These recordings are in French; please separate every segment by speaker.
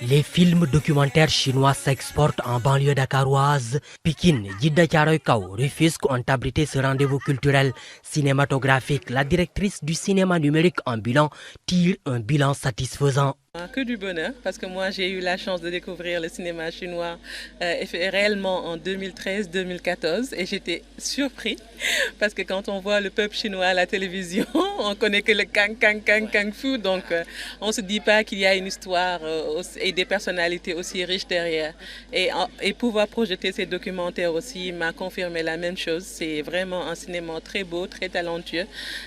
Speaker 1: Les films documentaires chinois s'exportent en banlieue dakaroise. Pikine, Djiddah Thiaroye Kao, Rufisque ont abrité ce rendez-vous culturel cinématographique. La directrice du cinéma numérique ambulant tire un bilan satisfaisant.
Speaker 2: Que du bonheur, parce que moi j'ai eu la chance de découvrir le cinéma chinois réellement en 2013-2014 et j'étais surpris parce que quand on voit le peuple chinois à la télévision, on connaît que le kang kang kang kang fu, donc on ne se dit pas qu'il y a une histoire et des personnalités aussi riches derrière. Et pouvoir projeter ces documentaires aussi m'a confirmé la même chose. C'est vraiment un cinéma très beau, très talentueux,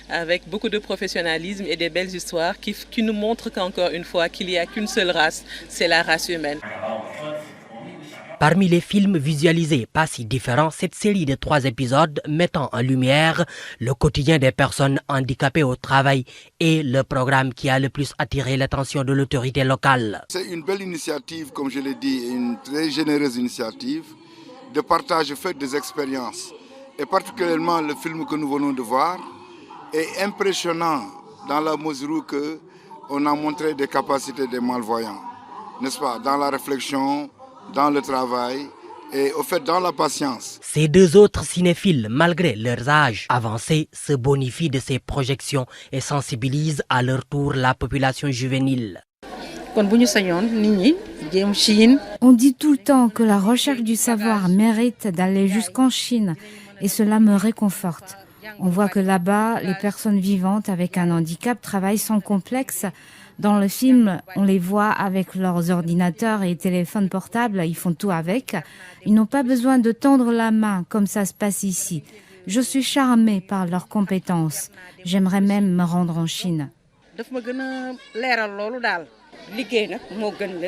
Speaker 2: avec beaucoup de professionnalisme et des belles histoires qui nous montrent qu'encore une fois, qu'il n'y a qu'une seule race, c'est la race humaine.
Speaker 1: Parmi les films visualisés pas si différents, cette série de 3 épisodes mettant en lumière le quotidien des personnes handicapées au travail est le programme qui a le plus attiré l'attention de l'autorité locale.
Speaker 3: C'est une belle initiative, comme je l'ai dit, une très généreuse initiative de partage fait des expériences. Et particulièrement le film que nous venons de voir est impressionnant dans la mesure où on a montré des capacités des malvoyants, n'est-ce pas, dans la réflexion, dans le travail et au fait dans la patience.
Speaker 1: Ces 2 autres cinéphiles, malgré leurs âges avancés, se bonifient de ces projections et sensibilisent à leur tour la population juvénile.
Speaker 4: On dit tout le temps que la recherche du savoir mérite d'aller jusqu'en Chine et cela me réconforte. On voit que là-bas, les personnes vivantes avec un handicap travaillent sans complexe. Dans le film, on les voit avec leurs ordinateurs et téléphones portables, ils font tout avec. Ils n'ont pas besoin de tendre la main comme ça se passe ici. Je suis charmée par leurs compétences. J'aimerais même me rendre en Chine.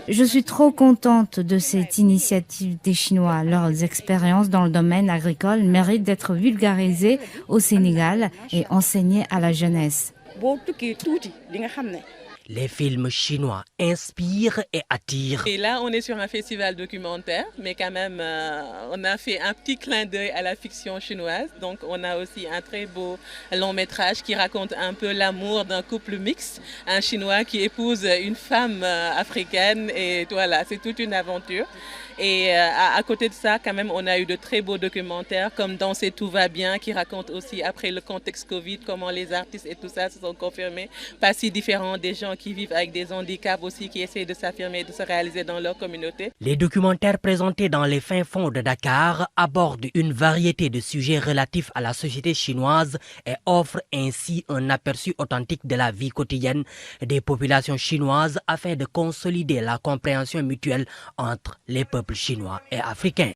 Speaker 4: Je suis trop contente de cette initiative des Chinois. Leurs expériences dans le domaine agricole méritent d'être vulgarisées au Sénégal et enseignées à la jeunesse.
Speaker 1: Les films chinois inspirent et attirent.
Speaker 2: Et là, on est sur un festival documentaire, mais quand même, on a fait un petit clin d'œil à la fiction chinoise. Donc, on a aussi un très beau long métrage qui raconte un peu l'amour d'un couple mixte, un Chinois qui épouse une femme africaine. Et voilà, c'est toute une aventure. Et à côté de ça, quand même, on a eu de très beaux documentaires comme Danser tout va bien, qui raconte aussi après le contexte Covid, comment les artistes et tout ça se sont confirmés, pas si différents des gens qui vivent avec des handicaps aussi, qui essaient de s'affirmer, de se réaliser dans leur communauté.
Speaker 1: Les documentaires présentés dans les fins fonds de Dakar abordent une variété de sujets relatifs à la société chinoise et offrent ainsi un aperçu authentique de la vie quotidienne des populations chinoises afin de consolider la compréhension mutuelle entre les peuples chinois et africains.